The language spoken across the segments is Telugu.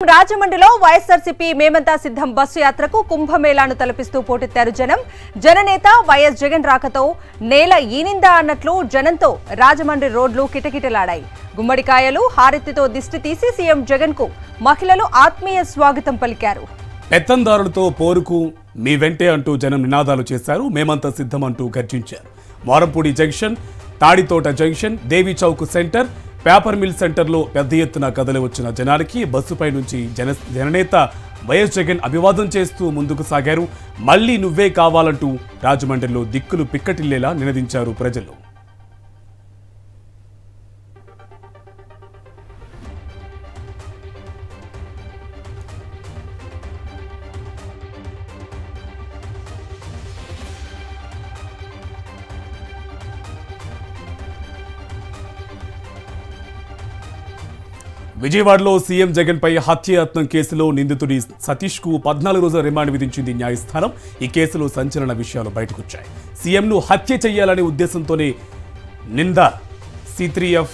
రాజమండ్రిలో వైఎస్ఆర్సీపీ మేమంతా సిద్ధం బస్సు యాత్రకు కుంభమేళాను తలపిస్తూ పోటెత్తారు జనం. జననేత వైఎస్ జగన్ రాకతో నేల ఈనిందా అన్నట్లు జనంతో రాజమండ్రి రోడ్లు కిటకిటలాడాయి. గుమ్మడికాయలు హారతితో దిష్టి తీసి సీఎం జగన్ కు మహిళలు ఆత్మీయ స్వాగతం పలికారు. పెత్తందారులతో పోరుకు మీ వెంటే అంటూ జనం నినాదాలు చేశారు. మేమంతా సిద్ధం అంటూ గర్జించారు. వారంపూడి జంక్షన్, తాడితోట జంక్షన్, దేవి చౌక్ సెంటర్, పేపర్ మిల్ సెంటర్లో పెద్ద ఎత్తున కదలి వచ్చిన జనానికి బస్సుపై నుంచి జననేత వైఎస్ జగన్ అభివాదం చేస్తూ ముందుకు సాగారు. మళ్లీ నువ్వే కావాలంటూ రాజమండ్రిలో దిక్కులు పిక్కటిల్లేలా నినదించారు ప్రజలు. విజయవాడలో సీఎం జగన్ పై హత్యాయత్నం కేసులో నిందితుడి సతీష్ కు 14 రోజుల రిమాండ్ విధించింది న్యాయస్థానం. ఈ కేసులో సంచలన విషయాలు బయటకొచ్చాయి. సీఎంను హత్య చేయాలనే ఉద్దేశంతోనే నింద C3F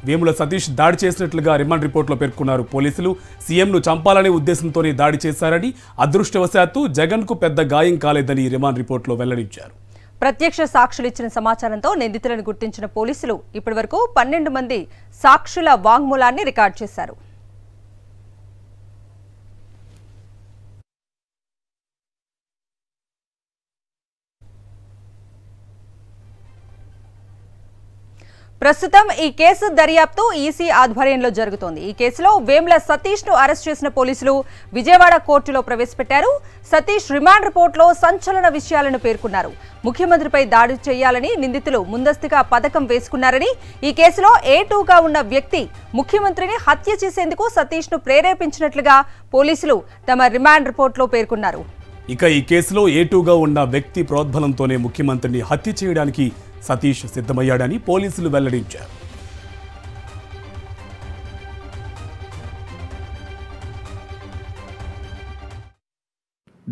వేముల సతీష్ దాడి చేసినట్లుగా రిమాండ్ రిపోర్టులో పేర్కొన్నారు పోలీసులు. సీఎంను చంపాలనే ఉద్దేశంతోనే దాడి చేశారని, అదృష్టవశాత్తు జగన్ కు పెద్ద గాయం కాలేదని రిమాండ్ రిపోర్టులో వెల్లడించారు. ప్రత్యక్ష సాక్షులు ఇచ్చిన సమాచారంతో నిందితులను గుర్తించిన పోలీసులు ఇప్పటివరకు 12 మంది సాక్షుల వాంగ్మూలాన్ని రికార్డు చేశారు. ప్రస్తుతం ఈ కేసు దర్యాప్తు ఈసీ ఆధ్వర్యంలో జరుగుతోంది. ఈ కేసులో వేముల సతీష్ ను అరెస్ట్ చేసిన పోలీసులు విజయవాడ కోర్టులో ప్రవేశపెట్టారు. సతీష్ రిమాండ్ రిపోర్టులో సంచలన విషయాలను పేర్కొన్నారు. ముఖ్యమంత్రిపై దాడి చేయాలని నిందితులు ముందస్తుగా పథకం వేసుకున్నారని, ఈ కేసులో A2గా ఉన్న వ్యక్తి ముఖ్యమంత్రిని హత్య చేసేందుకు సతీష్ ను ప్రేరేపించినట్లుగా పోలీసులు తమ రిమాండ్ రిపోర్టులో పేర్కొన్నారు. ఇక ఈ కేసులో A2గా ఉన్న వ్యక్తి ప్రోద్బలంతోనే ముఖ్యమంత్రిని హత్య చేయడానికి సతీష్ సిద్ధమయ్యాడని పోలీసులు వెల్లడించారు.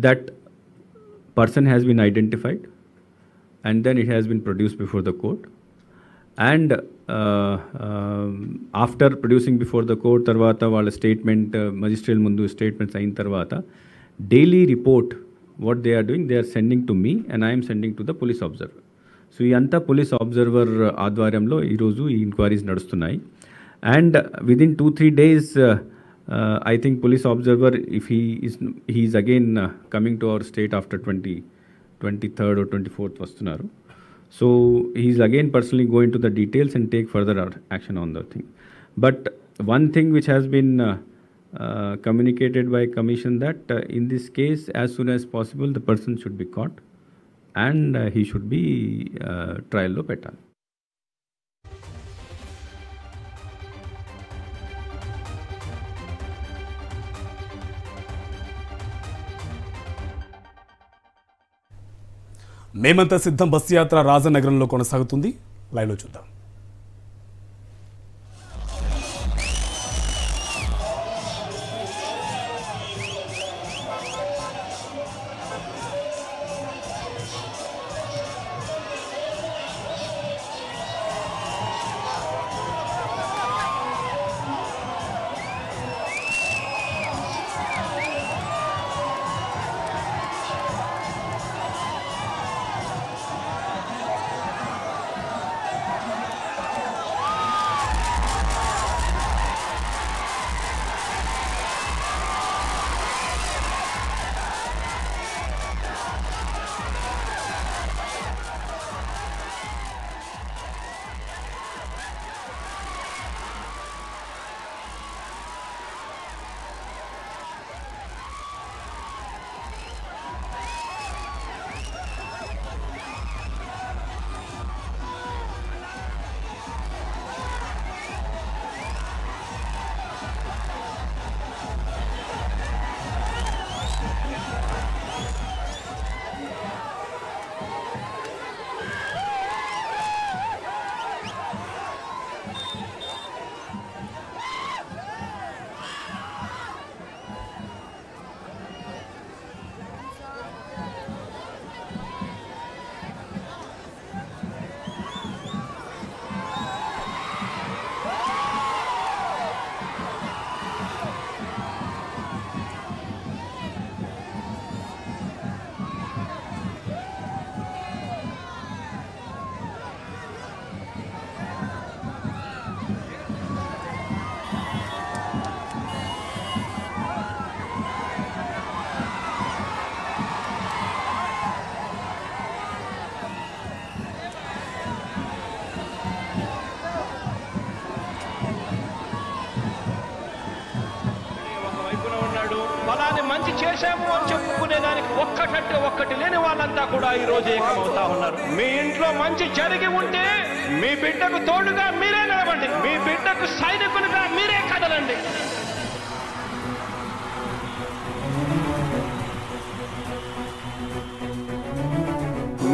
That person has been identified and then it has been produced before the court, and after producing before the court tarvata వాళ్ళ statement magistral mundu statements అయిన తర్వాత daily report what they are doing, they are sending to me and I am sending to the police observer. So ఈ అంతా పోలీస్ అబ్జర్వర్ ఆధ్వర్యంలో ఈరోజు ఈ ఎంక్వైరీస్ నడుస్తున్నాయి. And within 2-3 days I think police observer if he is again coming to our state after 23rd or 24th వస్తున్నారు. So he is again personally going to the details and take further action on the thing. But one thing which has been communicated by commission that in this case as soon as possible the person should be caught and he should be trial lo petali. మేమంతా సిద్ధం బస్సు యాత్ర రాజనగరంలో కొనసాగుతుంది. లైవ్ లో చూద్దాం. ఫలాని మంచి చేశాము అని చెప్పుకునేదానికి ఒక్కటంటే ఒక్కటి లేని వాళ్ళంతా కూడా ఈ రోజు ఏకమవుతా ఉన్నారు. మీ ఇంట్లో మంచి జరిగి ఉంటే మీ బిడ్డకు తోడుగా మీరే నిలబండి, మీ బిడ్డకు సైనికులుగా మీరే కదలండి.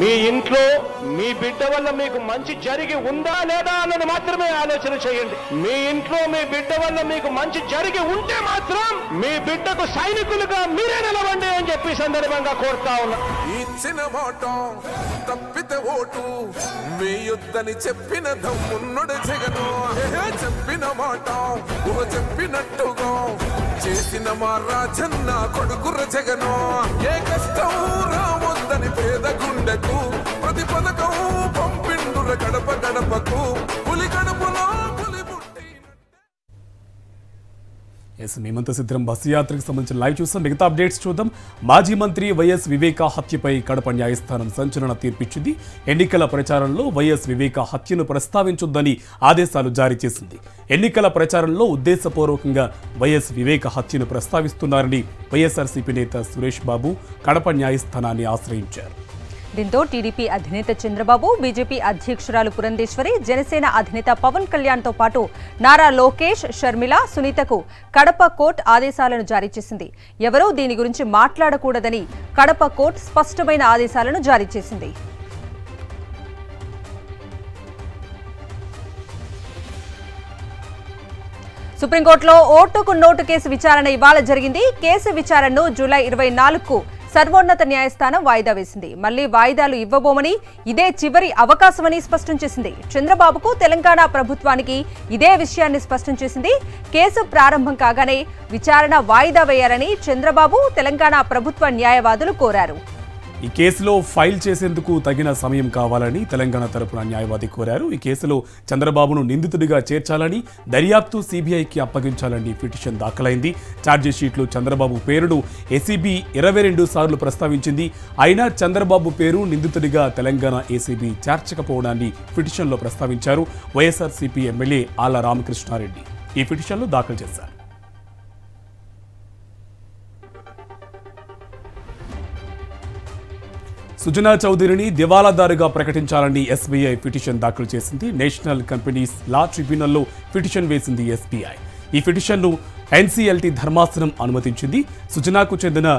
మీ ఇంట్లో మీ బిడ్డ వల్ల మీకు మంచి జరిగి ఉందా లేదా అన్నది మాత్రమే ఆలోచన చేయండి. మీ ఇంట్లో మీ బిడ్డ వల్ల మీకు మంచి జరిగి ఉంటే మాత్రం మీ బిడ్డకు సైనికులుగా మీరే నిలవండి అని చెప్పి సందర్భంగా కోరుతా ఉన్నా. ఇచ్చిన మాట తప్పితే ఓటు వేయొద్దని చెప్పిన దమ్మున్నడు జగను. చెప్పిన మాట చెప్పినట్టుగా చేసిన మా రాజన్న కొడుకుర జగను. ఏ కష్టం రావద్దని పేద గుండెకు ప్రతి పథకం పంపిండుర గడప గడపకు పులి గడపలో పులి పుట్టి. మేమంత సిద్ధం బస్సు యాత్రకు సంబంధించిన లైవ్ చూస్తాం. మిగతా అప్డేట్స్ చూద్దాం. మాజీ మంత్రి వైఎస్ వివేకా హత్యపై కడప న్యాయస్థానం సంచలన తీర్పిచ్చింది. ఎన్నికల ప్రచారంలో వైఎస్ వివేకా హత్యను ప్రస్తావించొద్దని ఆదేశాలు జారీ చేసింది. ఎన్నికల ప్రచారంలో ఉద్దేశపూర్వకంగా వైఎస్ వివేకా హత్యను ప్రస్తావిస్తున్నారని వైఎస్ఆర్సీపీ నేత సురేష్ బాబు కడప న్యాయస్థానాన్ని ఆశ్రయించారు. దీంతో టీడీపీ అధినేత చంద్రబాబు, బీజేపీ అధ్యక్షురాలు పురంధేశ్వరి, జనసేన అధినేత పవన్ కళ్యాణ్తో పాటు నారా లోకేష్, షర్మిల, సునీతకు కడప కోర్టు ఆదేశాలను జారీ చేసింది. ఎవరూ దీని గురించి మాట్లాడకూడదని కడప కోర్టు స్పష్టమైన ఆదేశాలను జారీ చేసింది. సుప్రీంకోర్టులో ఓటుకు నోటు కేసు విచారణ ఇవాళ జరిగింది. కేసు విచారణను జూలై 24కు సర్వోన్నత న్యాయస్థానం వాయిదా వేసింది. మళ్లీ వాయిదాలు ఇవ్వబోమని, ఇదే చివరి అవకాశమని స్పష్టం చేసింది. చంద్రబాబుకు, తెలంగాణ ప్రభుత్వానికి ఇదే విషయాన్ని స్పష్టం చేసింది. కేసు ప్రారంభం కాగానే విచారణ వాయిదా వేయాలని చంద్రబాబు, తెలంగాణ ప్రభుత్వ న్యాయవాదులు కోరారు. ఈ కేసులో ఫైల్ చేసేందుకు తగిన సమయం కావాలని తెలంగాణ తరపున న్యాయవాది కోరారు. ఈ కేసులో చంద్రబాబును నిందితుడిగా చేర్చాలని, దర్యాప్తు సీబీఐకి అప్పగించాలని పిటిషన్ దాఖలైంది. ఛార్జిషీట్లో చంద్రబాబు పేరును ఏసీబీ 22 సార్లు ప్రస్తావించింది. అయినా చంద్రబాబు పేరు నిందితుడిగా తెలంగాణ ఏసీబీ చేర్చకపోవడాన్ని పిటిషన్లో ప్రస్తావించారు. వైఎస్ఆర్సీపీ ఎమ్మెల్యే ఆళ్ల రామకృష్ణారెడ్డి ఈ పిటిషన్లో దాఖలు చేశారు. సుజనా చౌదరిని దివాలాదారుగా ప్రకటించాలని ఎస్బీఐ పిటిషన్ దాఖలు చేసింది. నేషనల్ కంపెనీస్ లా ట్రిబ్యునల్లో పిటిషన్ వేసింది ఎస్బీఐ. ఈ పిటిషన్ను ఎన్సీఎల్టీ ధర్మాసనం అనుమతించింది. సుజనాకు చెందిన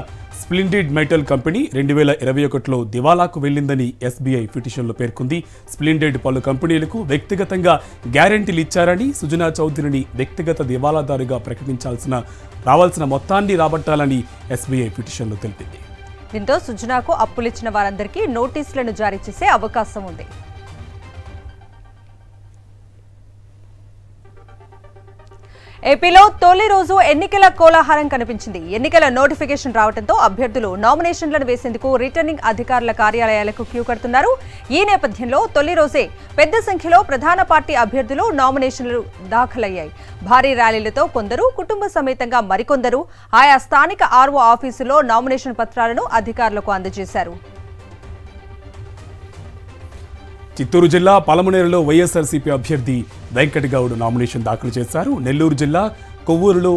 స్ప్లెండిడ్ మెటల్ కంపెనీ 2021లో దివాలాకు వెళ్లిందని ఎస్బీఐ పిటిషన్లో పేర్కొంది. స్ప్లెండిడ్ పలు కంపెనీలకు వ్యక్తిగతంగా గ్యారెంటీలు ఇచ్చారని, సుజనా చౌదరిని వ్యక్తిగత దివాలాదారుగా రావాల్సిన మొత్తాన్ని రాబట్టాలని ఎస్బీఐ పిటిషన్లో తెలిపింది. దీంతో సుజనాకు అప్పులిచ్చిన వారందరికీ నోటీసులను జారీ చేసే అవకాశం ఉంది. ఏపీలో తొలి రోజు ఎన్నికల కోలాహలం కనిపించింది. ఎన్నికల నోటిఫికేషన్ రావడంతో అభ్యర్థులు నామినేషన్లను వేసేందుకు రిటర్నింగ్ అధికారుల కార్యాలయాలకు క్యూ కడుతున్నారు. ఈ నేపథ్యంలో తొలి రోజే పెద్ద సంఖ్యలో ప్రధాన పార్టీ అభ్యర్థులు నామినేషన్లు దాఖలయ్యాయి. భారీ ర్యాలీలతో కొందరు, కుటుంబ సమేతంగా మరికొందరు ఆయా స్థానిక ఆర్ఓ ఆఫీసులో నామినేషన్ పత్రాలను అధికారులకు అందజేశారు. చిత్తూరు జిల్లా పలమనేరులో వైఎస్ఆర్సీపీ అభ్యర్థి వెంకటగౌడ్ నామినేషన్ దాఖలు చేశారు. నెల్లూరు జిల్లా కొవ్వూరులో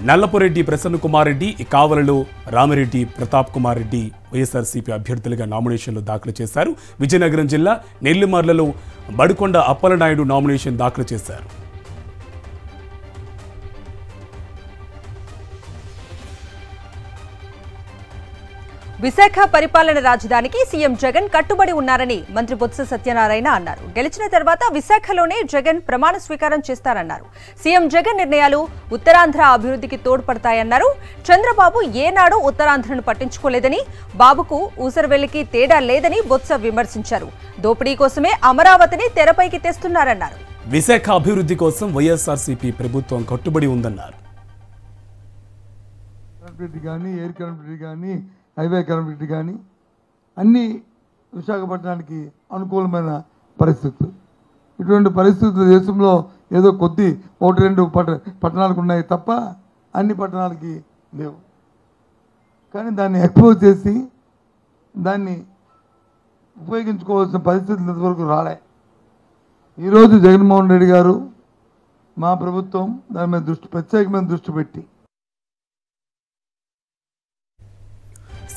నల్లపురెడ్డి ప్రసన్న కుమార్ రెడ్డి, కావలలో రామిరెడ్డి ప్రతాప్ కుమార్ రెడ్డి వైఎస్ఆర్సీపీ అభ్యర్థులుగా నామినేషన్లు దాఖలు చేశారు. విజయనగరం జిల్లా నెల్లిమర్లలో బడుకొండ అప్పలనాయుడు నామినేషన్ దాఖలు చేశారు. విశాఖ పరిపాలన రాజధానికి సీఎం జగన్ కట్టుబడి ఉన్నారని మంత్రి బొత్స సత్యనారాయణ అన్నారు. గెలిచిన తర్వాత విశాఖలోనే జగన్ ప్రమాణ స్వీకారం చేస్తారన్నారు. సీఎం జగన్ నిర్ణయాలు ఉత్తరాంధ్ర అభివృద్ధికి తోడ్పడతాయన్నారు. చంద్రబాబు ఏనాడు ఉత్తరాంధ్రను పట్టించుకోలేదని, బాబుకు ఊసరవెల్లికి తేడా లేదని బొత్స విమర్శించారు. దోపిడీ కోసమే అమరావతిని తెరపైకి తెస్తున్నారన్నారు. విశాఖ అభివృద్ధి కోసం వైఎస్ఆర్సీపీ ప్రభుత్వం కట్టుబడి ఉందన్నారు. హైవే కనెక్టివిటీ కానీ అన్నీ విశాఖపట్నానికి అనుకూలమైన పరిస్థితులు. ఇటువంటి పరిస్థితులు దేశంలో ఏదో కొద్ది 1-2 పట్టణాలకు ఉన్నాయి తప్ప అన్ని పట్టణాలకి లేవు. కానీ దాన్ని ఎక్స్పోజ్ చేసి దాన్ని ఉపయోగించుకోవాల్సిన పరిస్థితులు ఇంతవరకు రాలే. ఈరోజు జగన్మోహన్ రెడ్డి గారు, మా ప్రభుత్వం దాని మీద ప్రత్యేకమైన దృష్టి పెట్టి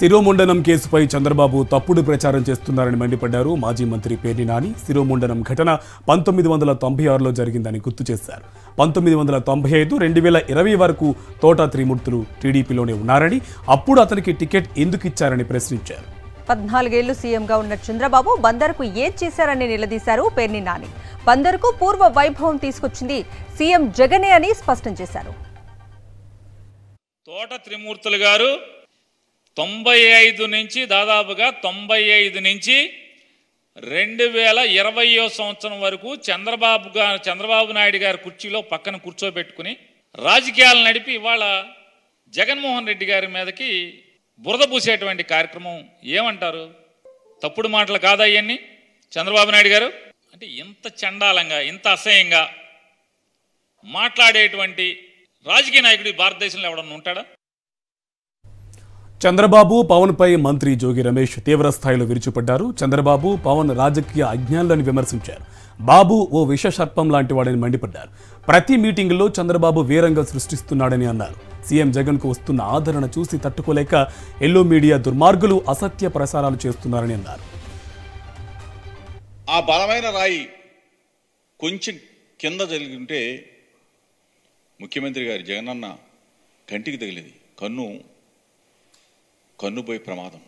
శిరోముండనం కేసుపై చంద్రబాబు తప్పుడు ప్రచారం చేస్తున్నారని మండిపడ్డారు మాజీ మంత్రి పేర్ని నాని. శిరోముండనం ఘటన 1996లో జరిగిందని గుర్తు చేశారు. 1995, 2020 వరకు తోట త్రిమూర్తులు టీడీపీలోనే ఉన్నారని, అప్పుడు అతనికి టికెట్ ఎందుకు ఇచ్చారని ప్రశ్నించారు. 14 ఏళ్లు సీఎంగా ఉన్న చంద్రబాబు బందరుకు ఏం చేశారని నిలదీశారు పేర్ని నాని. బందరుకు పూర్వ వైభవం తీసుకొచ్చింది సీఎం జగనే అని స్పష్టం చేశారు. తోట త్రిమూర్తులు గారు 95 నుంచి దాదాపుగా 95 నుంచి 2020 సంవత్సరం వరకు చంద్రబాబు నాయుడు గారి కుర్చీలో పక్కన కూర్చోబెట్టుకుని రాజకీయాలు నడిపి ఇవాళ జగన్మోహన్ రెడ్డి గారి మీదకి బురద పూసేటువంటి కార్యక్రమం ఏమంటారు? తప్పుడు మాటలు కాదా ఇవన్నీ? చంద్రబాబు నాయుడు గారు అంటే ఇంత చండాలంగా, ఇంత అసహ్యంగా మాట్లాడేటువంటి రాజకీయ నాయకుడు భారతదేశంలో ఎవడన్నా ఉంటాడా? చంద్రబాబు పవన్ పై మంత్రి జోగి రమేష్ తీవ్ర స్థాయిలో విరుచుపడ్డారు. చంద్రబాబు పవన్ రాజకీయ అజ్ఞానులని విమర్శించారు. బాబు ఓ విష సర్పం లాంటి వాడని మండిపడ్డారు. ప్రతి మీటింగులో చంద్రబాబు వీరంగా సృష్టిస్తున్నాడని అన్నారు. సీఎం జగన్ కు వస్తున్న ఆదరణ చూసి తట్టుకోలేక ఎల్లో మీడియా దుర్మార్గులు అసత్య ప్రసారాలు చేస్తున్నారని అన్నారు. ఆ బలమైన రాయి కొంచెం కింద జరిగింటే ముఖ్యమంత్రి గారి జగనన్న కంటికి తగిలేది, కన్ను పోయి ప్రమాదం.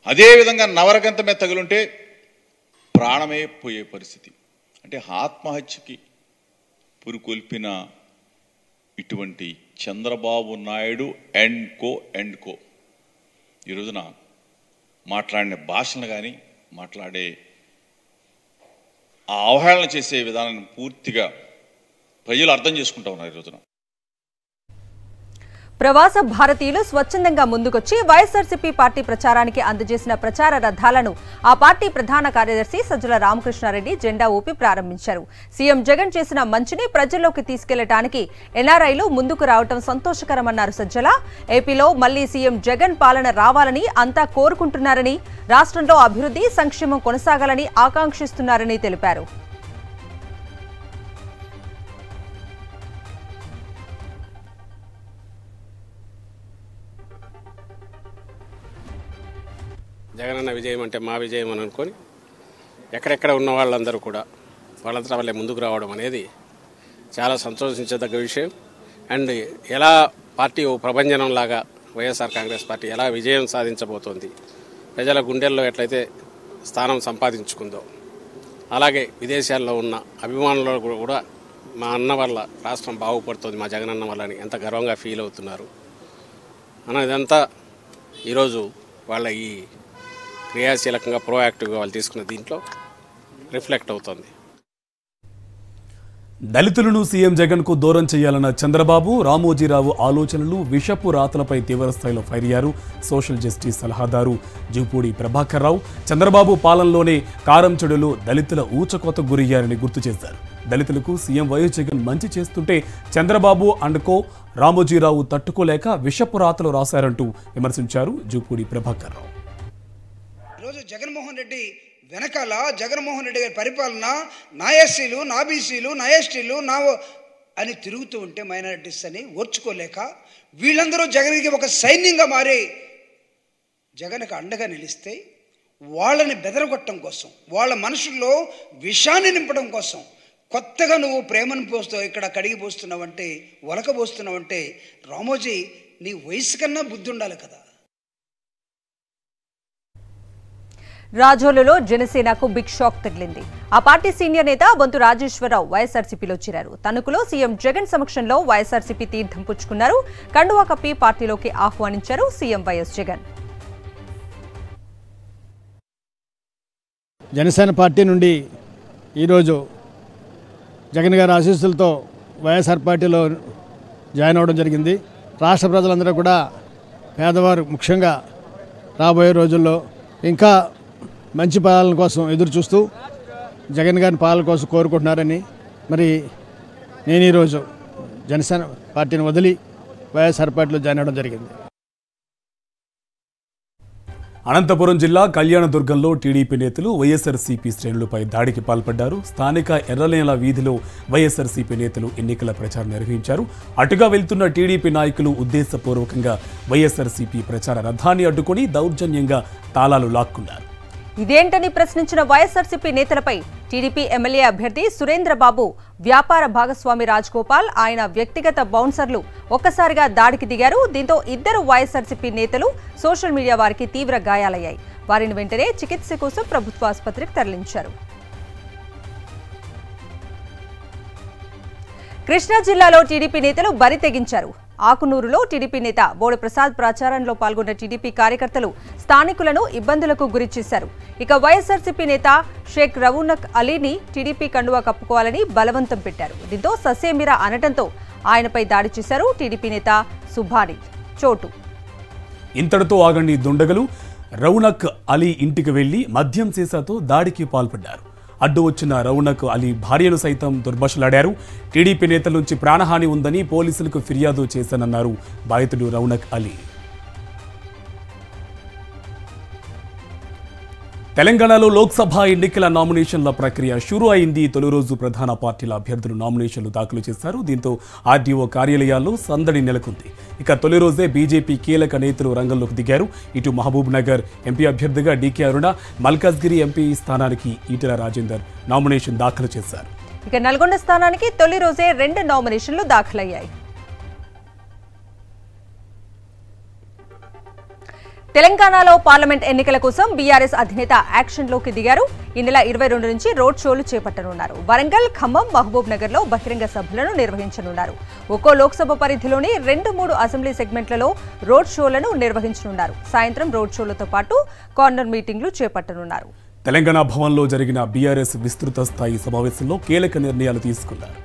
అదేవిధంగా నవరగంత మీద తగులుంటే ప్రాణమే పోయే పరిస్థితి. అంటే ఆత్మహత్యకి పురుకొల్పిన ఇటువంటి చంద్రబాబు నాయుడు అండ్ కో ఈ రోజున మాట్లాడిన భాషను కానీ మాట్లాడే ఆ అవహేళన చేసే విధానాన్ని పూర్తిగా ప్రజలు అర్థం చేసుకుంటా ఉన్నారు. ఈ రోజున ప్రవాస భారతీయులు స్వచ్ఛందంగా ముందుకొచ్చి వైఎస్ఆర్సీపీ పార్టీ ప్రచారానికి అందజేసిన ప్రచార రథాలను ఆ పార్టీ ప్రధాన కార్యదర్శి సజ్జల రామకృష్ణారెడ్డి జెండా ఊపి ప్రారంభించారు. సీఎం జగన్ చేసిన మంచిని ప్రజల్లోకి తీసుకెళ్లడానికి ఎన్ఆర్ఐలు ముందుకు రావడం సంతోషకరమన్నారు సజ్జల. ఏపీలో మళ్లీ సీఎం జగన్ పాలన రావాలని అంతా కోరుకుంటున్నారని, రాష్ట్రంలో అభివృద్ధి సంక్షేమం కొనసాగాలని ఆకాంక్షిస్తున్నారని తెలిపారు. జగనన్న విజయం అంటే మా విజయం అని అనుకొని ఎక్కడెక్కడ ఉన్న వాళ్ళందరూ కూడా వాళ్ళంతా వాళ్ళే ముందుకు రావడం అనేది చాలా సంతోషించదగ్గ విషయం. అండ్ ఎలా పార్టీ ఓ ప్రభంజనంలాగా వైఎస్ఆర్ కాంగ్రెస్ పార్టీ ఎలా విజయం సాధించబోతోంది, ప్రజల గుండెల్లో ఎట్లయితే స్థానం సంపాదించుకుందో అలాగే విదేశాల్లో ఉన్న అభిమానులు కూడా మా అన్న వల్ల రాష్ట్రం బాగుపడుతుంది, మా జగనన్న వల్ల అని ఎంత గర్వంగా ఫీల్ అవుతున్నారు అన్నదంతా ఈరోజు వాళ్ళ ఈ క్రియాశీలకంగా ప్రోయాక్టివ్గా వాళ్ళు తీసుకున్న దీంట్లో రిఫ్లెక్ట్ అవుతుంది. దళితులను సీఎం జగన్ కు దూరం చేయాలన్న చంద్రబాబు, రామోజీరావు ఆలోచనలు విషపు రాతలపై తీవ్రస్థాయిలో ఫైర్ అయ్యారు. సోషల్ జస్టిస్ సలహాదారు జూపూడి ప్రభాకర్ రావు చంద్రబాబు పాలనలోనే కారం చెడులు దళితుల ఊచకోత గురయ్యారని గుర్తు చేశారు. దళితులకు సీఎం వైఎస్ జగన్ మంచి చేస్తుంటే చంద్రబాబు అండ్ కో రామోజీరావు తట్టుకోలేక విషపు రాతలు రాశారంటూ విమర్శించారు జూపూడి ప్రభాకర్ రావు. ఈరోజు జగన్మోహన్ రెడ్డి వెనకాల జగన్మోహన్ రెడ్డి గారి పరిపాలన నా ఎస్సీలు, నా బీసీలు, నా ఎస్టీలు, నా అని తిరుగుతూ ఉంటే మైనారిటీస్ అని ఓర్చుకోలేక వీళ్ళందరూ జగన్కి ఒక సైన్యంగా మారి జగన్కి అండగా నిలిస్తే వాళ్ళని బెదరగొట్టడం కోసం, వాళ్ళ మనుషుల్లో విషాన్ని నింపడం కోసం కొత్తగా నువ్వు ప్రేమను పోస్తావు, ఇక్కడ కడిగి పోస్తున్నావంటే, ఒలక పోస్తున్నావంటే రామోజీ నీ వయసు కన్నా బుద్ధి ఉండాలి కదా. రాజోలులో జనసేనకు బిగ్ షాక్ తగిలింది. ఆ పార్టీ సీనియర్ నేత బొంతు రాజేశ్వరరావు వైఎస్ఆర్సీపీలో చేరారు. తణుకులో సీఎం జగన్ సమక్షంలో వైఎస్ఆర్సీపీ తీర్థం పుచ్చుకున్నారు. కండువా కప్పి పార్టీలోకి ఆహ్వానించారు CM YS Jagan. Janasena party నుండి ఈరోజు జగన్ గారి ఆశీస్సులతో వైఎస్ఆర్ పార్టీలో జాయిన్ అవ్వడం జరిగింది. రాష్ట్ర ప్రజలందరూ కూడా పేదవారు ముఖ్యంగా రాబోయే రోజుల్లో ఇంకా మంచి పాలన కోసం ఎదురు చూస్తూ జగన్ గారి పాలన కోసం కోరుకుంటున్నారని, మరి నేను ఈరోజు జనసేన పార్టీని వదిలి వైఎస్ఆర్ పార్టీలో జాయిన్ అవ్వడం జరిగింది. అనంతపురం జిల్లా కళ్యాణదుర్గంలో టీడీపీ నేతలు వైఎస్ఆర్సీపీ శ్రేణులపై దాడికి పాల్పడ్డారు. స్థానిక ఎర్రలేల వీధిలో వైఎస్ఆర్సీపీ నేతలు ఎన్నికల ప్రచారం నిర్వహించారు. అటుగా వెళ్తున్న టీడీపీ నాయకులు ఉద్దేశపూర్వకంగా వైఎస్ఆర్సీపీ ప్రచార రథాన్ని అడ్డుకొని దౌర్జన్యంగా తాళాలు లాక్కున్నారు. ఇదేంటని ప్రశ్నించిన వైఎస్ఆర్సీపీ నేతలపై టీడీపీ ఎమ్మెల్యే అభ్యర్థి సురేంద్రబాబు, వ్యాపార భాగస్వామి రాజగోపాల్, ఆయన వ్యక్తిగత బౌన్సర్లు ఒక్కసారిగా దాడికి దిగారు. దీంతో ఇద్దరు వైఎస్ఆర్సీపీ నేతలు, సోషల్ మీడియా వారికి తీవ్ర గాయాలయ్యాయి. వారిని వెంటనే చికిత్స కోసం ప్రభుత్వ ఆసుపత్రికి తరలించారు. కృష్ణా జిల్లాలో టీడీపీ నేతలు బరి తెగించారు. ఆకునూరులో టీడీపీ నేత బోడ ప్రసాద్ ప్రచారంలో పాల్గొన్న టీడీపీ కార్యకర్తలు స్థానికులను ఇబ్బందులకు గురిచేశారు. ఇక వైఎస్ఆర్సీపీ నేత షేక్ రవూనక్ అలీని టీడీపీ కండువా కప్పుకోవాలని బలవంతం పెట్టారు. దీంతో ససేమిరా అనటంతో ఆయనపై దాడి చేశారు టీడీపీ నేత సుభాని చోటు. ఇంతటితో ఆగండి దుండగులు రౌనక్ అలీ ఇంటికి వెళ్లి మద్యం సీసాతో దాడికి పాల్పడ్డారు. అడ్డు వచ్చిన రౌనక్ అలీ భార్యను సైతం దుర్భాషలాడారు. టీడీపీ నేతల నుంచి ప్రాణహాని ఉందని పోలీసులకు ఫిర్యాదు చేశానన్నారు బాధితుడు రౌనక్ అలీ. తెలంగాణలో లోక్సభ ఎన్నికల నామినేషన్ల ప్రక్రియ షురూ అయింది. తొలి రోజు ప్రధాన పార్టీల అభ్యర్థులు నామినేషన్లు దాఖలు చేశారు. దీంతో ఆర్డీఓ కార్యాలయాల్లో సందడి నెలకొంది. ఇక తొలి రోజే బీజేపీ కీలక నేతలు రంగంలోకి దిగారు. ఇటు మహబూబ్ నగర్ ఎంపీ అభ్యర్థిగా డీకే అరుణ, మల్కాజ్గిరి ఎంపీ స్థానానికి ఈటెల రాజేందర్ నామినేషన్ దాఖలు చేశారు. ఇక నల్గొండ స్థానానికి తొలి రోజే 2 నామినేషన్లు దాఖలయ్యాయి. తెలంగాణలో పార్లమెంట్ ఎన్నికల కోసం బీఆర్ఎస్ అధినేత యాక్షన్లోకి దిగారు. ఈ నెల 22 నుంచి రోడ్ షోలు చేపట్టనున్నారు. వరంగల్, ఖమ్మం, మహబూబ్ నగర్ లో బహిరంగ సభలను నిర్వహించనున్నారు. ఒక్కో లోక్సభ పరిధిలోని 2-3 అసెంబ్లీ సెగ్మెంట్లలో రోడ్ షోలను నిర్వహించనున్నారు. సాయంత్రం రోడ్ షోలతో పాటు కార్నర్ మీటింగ్లు చేపట్టనున్నారు. తెలంగాణ భవన్లో జరిగిన బీఆర్ఎస్ విస్తృత స్థాయి సమావేశంలో కీలక నిర్ణయాలు తీసుకున్నారు.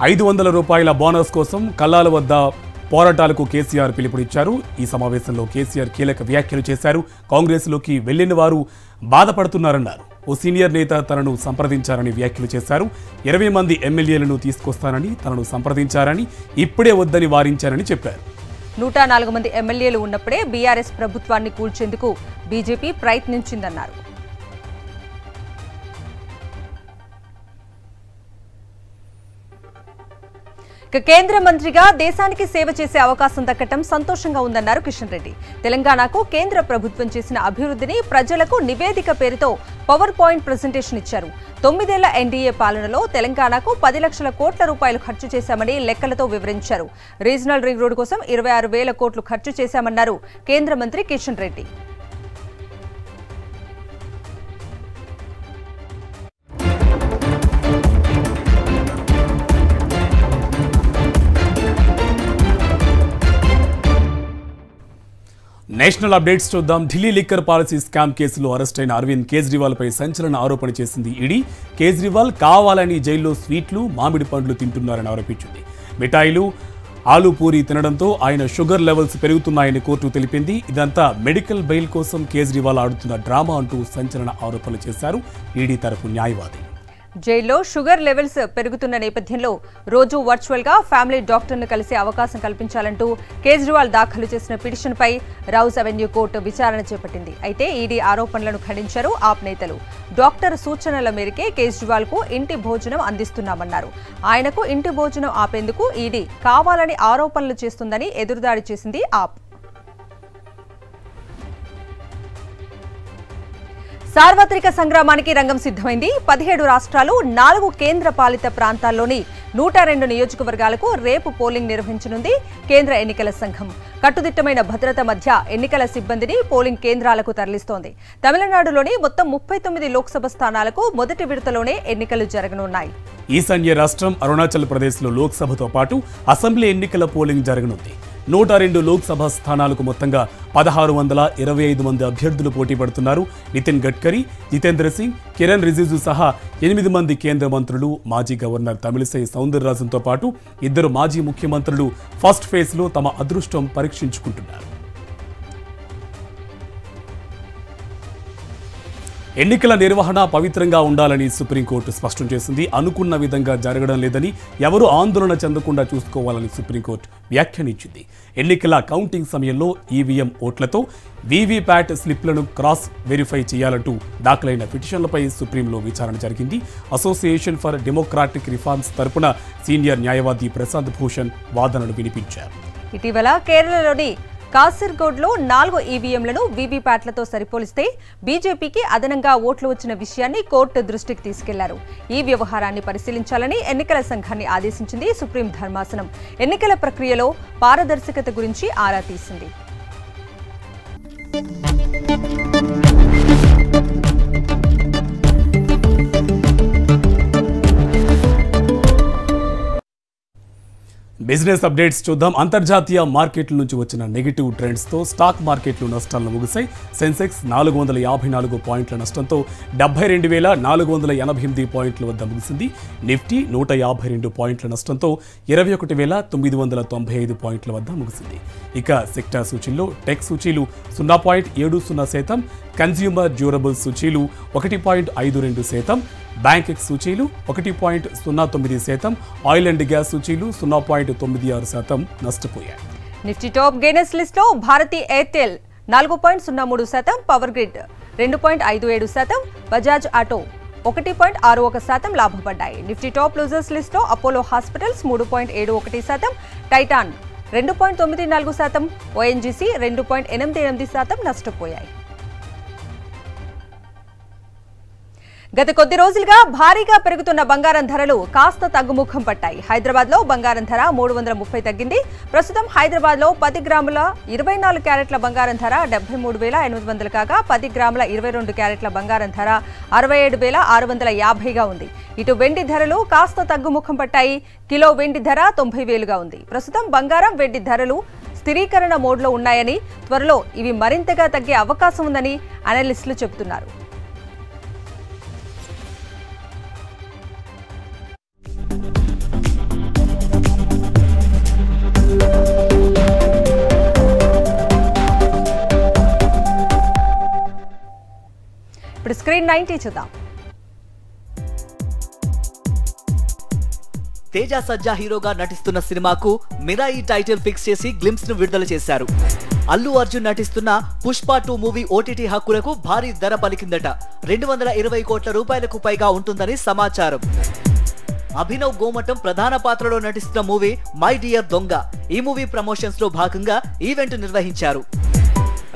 500 రూపాయల బోనస్ కోసం కల్లాల వద్ద పోరాటాలకు కేసీఆర్ పిలుపునిచ్చారు. ఈ సమావేశంలో కేసీఆర్ కీలక వ్యాఖ్యలు చేశారు. కాంగ్రెస్లోకి వెళ్లిన వారు బాధపడుతున్నారన్నారు. ఓ సీనియర్ నేత తనను సంప్రదించారని వ్యాఖ్యలు చేశారు. 20 మంది ఎమ్మెల్యేలను తీసుకొస్తానని తనను సంప్రదించారని, ఇప్పుడే వద్దని వారించారని చెప్పారు. 104 మంది ఎమ్మెల్యేలు ఉన్నప్పుడే బీఆర్ఎస్ ప్రభుత్వాన్ని కూల్చేందుకు బీజేపీ ప్రయత్నించిందన్నారు. కేంద్ర మంత్రిగా దేశానికి సేవ చేసే అవకాశం దక్కటం సంతోషంగా ఉందన్నారు కిషన్ రెడ్డి. తెలంగాణకు కేంద్ర ప్రభుత్వం చేసిన అభివృద్ధిని ప్రజలకు నివేదిక పేరుతో పవర్ పాయింట్ ప్రెజెంటేషన్ ఇచ్చారు. 9 ఏళ్ల ఎన్డీఏ పాలనలో తెలంగాణకు 10 లక్షల కోట్ల రూపాయలు ఖర్చు చేశామని లెక్కలతో వివరించారు. రీజనల్ రింగ్ రోడ్డు కోసం 26,000 కోట్లు ఖర్చు చేశామన్నారు కేంద్ర మంత్రి కిషన్ రెడ్డి. నేషనల్ అప్డేట్స్ చూద్దాం. ఢిల్లీ లిక్కర్ పాలసీ స్కామ్ కేసులో అరెస్ట్ అయిన అరవింద్ కేజ్రీవాల్ పై సంచలన ఆరోపణ చేసింది ఈడీ. కేజ్రీవాల్ కావాలని జైల్లో స్వీట్లు, మామిడి పండ్లు తింటున్నారని ఆరోపించింది. మిఠాయిలు, ఆలూ పూరి తినడంతో ఆయన షుగర్ లెవెల్స్ పెరుగుతున్నాయని కోర్టు తెలిపింది. ఇదంతా మెడికల్ బెయిల్ కోసం కేజ్రీవాల్ ఆడుతున్న డ్రామా అంటూ సంచలన ఆరోపణలు చేశారు ఈడీ తరపు న్యాయవాది. జైల్లో షుగర్ లెవెల్స్ పెరుగుతున్న నేపథ్యంలో రోజు వర్చువల్ గా ఫ్యామిలీ డాక్టర్ను కలిసే అవకాశం కల్పించాలంటూ కేజ్రీవాల్ దాఖలు చేసిన పిటిషన్పై రౌస్ అవెన్యూ కోర్టు విచారణ చేపట్టింది. అయితే ఈడీ ఆరోపణలను ఖండించారు ఆప్ నేతలు. డాక్టర్ సూచనల మేరకే కేజ్రీవాల్ కు ఇంటి భోజనం అందిస్తున్నామన్నారు. ఆయనకు ఇంటి భోజనం ఆపేందుకు ఈడీ కావాలని ఆరోపణలు చేస్తుందని ఎదురుదాడి చేసింది ఆప్. సార్వత్రిక సంగ్రామానికి రంగం సిద్ధమైంది. 17 రాష్ట్రాలు, 4 కేంద్ర పాలిత ప్రాంతాల్లోని 102 నియోజకవర్గాలకు రేపు పోలింగ్ నిర్వహించనుంది కేంద్ర ఎన్నికల సంఘం. కట్టుదిట్టమైన భద్రత మధ్య ఎన్నికల సిబ్బందిని పోలింగ్ కేంద్రాలకు తరలిస్తోంది. తమిళనాడులోని మొత్తం 39 లోక్సభ స్థానాలకు మొదటి విడతలోనే ఎన్నికలు జరగనున్నాయి. ఈశాన్య రాష్ట్రం అరుణాచల్ ప్రదేశ్లో లోక్సభతో పాటు అసెంబ్లీ ఎన్నికల పోలింగ్ జరగనుంది. 102 లోక్సభ స్థానాలకు మొత్తంగా 1625 మంది అభ్యర్థులు పోటీ పడుతున్నారు. నితిన్ గడ్కరీ, జితేంద్ర సింగ్, కిరణ్ రిజిజు సహా 8 మంది కేంద్ర మంత్రులు, మాజీ గవర్నర్ తమిళిసై సౌందరరాజన్తో పాటు 2 మాజీ ముఖ్యమంత్రులు ఫస్ట్ ఫేజ్లో తమ అదృష్టం పరీక్షించుకుంటున్నారు. ఎన్నికల నిర్వహణ పవిత్రంగా ఉండాలని సుప్రీంకోర్టు స్పష్టం చేసింది. అనుకున్న విధంగా జరగడం లేదని, ఎవరు ఆందోళన చెందకుండా చూసుకోవాలని సుప్రీంకోర్టు వ్యాఖ్యానించింది. ఎన్నికల కౌంటింగ్ సమయంలో ఈవీఎం ఓట్లతో వీవీప్యాట్ స్లిప్లను క్రాస్ వెరిఫై చేయాలంటూ దాఖలైన పిటిషన్లపై సుప్రీంలో విచారణ జరిగింది. అసోసియేషన్ ఫర్ డెమోక్రాటిక్ రిఫార్మ్స్ తరపున సీనియర్ న్యాయవాది ప్రశాంత్ భూషణ్ వాదనలు వినిపించారు. ఇటీవల కేరళలోని కాసర్గోడ్లో 4 ఈవీఎంలను వీవీప్యాట్లతో సరిపోలిస్తే బీజేపీకి అదనంగా ఓట్లు వచ్చిన విషయాన్ని కోర్టు దృష్టికి తీసుకెళ్లారు. ఈ వ్యవహారాన్ని పరిశీలించాలని ఎన్నికల సంఘాన్ని ఆదేశించింది సుప్రీం ధర్మాసనం. ఎన్నికల ప్రక్రియలో పారదర్శకత గురించి ఆరా తీసింది. బిజినెస్ అప్డేట్స్ చూద్దాం. అంతర్జాతీయ మార్కెట్ల నుంచి వచ్చిన నెగిటివ్ ట్రెండ్స్తో స్టాక్ మార్కెట్లు నష్టాలను ముగిశాయి. సెన్సెక్స్ 454 పాయింట్ల నష్టంతో 72,488 పాయింట్ల వద్ద ముగిసింది. నిఫ్టీ 152 పాయింట్ల నష్టంతో 21,995 పాయింట్ల వద్ద ముగిసింది. ఇక సెక్టార్ సూచీల్లో టెక్ సూచీలు 0.70%, కన్స్యూమర్ డ్యూరబుల్ సూచీలు 1.52%, బ్యాంక్ సూచీలు 1.09%, ఆయిల్ అండ్ గ్యాస్ సూచీలు 0.96% నష్టపోయాయి. నిఫ్టీ టాప్ గెయినర్స్ లిస్ట్లో Bharti Airtel 4.03%, power grid 2.57%, Bajaj auto 1.61% లాభపడ్డాయి. నిఫ్టీ టాప్ లూజర్స్ లిస్ట్లో అపోలో హాస్పిటల్స్ 3.71%, టైటాన్ 2.94%, ఓఎన్జీసీ 2.88% నష్టపోయాయి. గత కొద్ది రోజులుగా భారీగా పెరుగుతున్న బంగారం ధరలు కాస్త తగ్గుముఖం పట్టాయి. హైదరాబాద్లో బంగారం ధర 330 తగ్గింది. ప్రస్తుతం హైదరాబాద్లో 10 గ్రాముల 24 క్యారెట్ల బంగారం ధర 73,800 కాగా 10 గ్రాముల 22 క్యారెట్ల బంగారం ధర 67,650గా ఉంది. ఇటు వెండి ధరలు కాస్త తగ్గుముఖం పట్టాయి. కిలో వెండి ధర 90,000గా ఉంది. ప్రస్తుతం బంగారం, వెండి ధరలు స్థిరీకరణ మోడ్లో ఉన్నాయని, త్వరలో ఇవి మరింతగా తగ్గే అవకాశం ఉందని అనలిస్టులు చెబుతున్నారు. ఇప్పుడు స్క్రీన్ 90 చూద్దాం. తేజ సజ్జా హీరోగా నటిస్తున్న సినిమాకు మిరాయి టైటిల్ ఫిక్స్ చేసి గ్లింప్స్ ను విడుదల చేశారు. అల్లు అర్జున్ నటిస్తున్న పుష్ప 2 మూవీ ఓటీటీ హక్కులకు భారీ ధర పలికిందట. 220 కోట్ల రూపాయలకు పైగా ఉంటుందని సమాచారం. అభినవ్ గోమటం ప్రధాన పాత్రలో నటిస్తున్న మూవీ మై డియర్ దొంగ. ఈ మూవీ ప్రమోషన్స్ లో భాగంగా ఈవెంట్ నిర్వహించారు.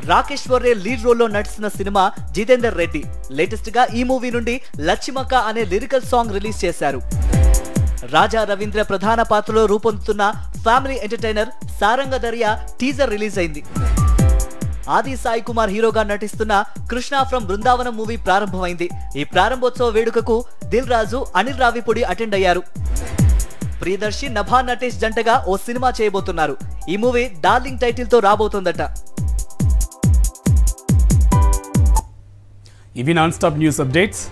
రాకేశ్వర్ రే లీడ్ రోల్లో నటిస్తున్న సినిమా జితేందర్ రెడ్డి. లేటెస్ట్ గా ఈ మూవీ నుండి లచ్చిమక్క అనే లిరికల్ సాంగ్ రిలీజ్ చేశారు. రాజా రవీంద్ర ప్రధాన పాత్రలో రూపొందుతున్న family entertainer Saranga Darya teaser release అయింది. ఆది సాయి కుమార్ హీరోగా నటిస్తున్న కృష్ణ ఫ్రమ్ బృందావనం మూవీ ప్రారంభమైంది. ఈ ప్రారంభోత్సవ వేడుకకు దిల్ రాజు, అనిల్ రావిపూడి అటెండ్ అయ్యారు. ప్రియదర్శి, నభా నటేష్ జంటగా ఓ సినిమా చేయబోతున్నారు. ఈ మూవీ డార్లింగ్ టైటిల్ తో రాబోతోందట. ఇవి నాన్ స్టాప్ న్యూస్ అప్డేట్స్.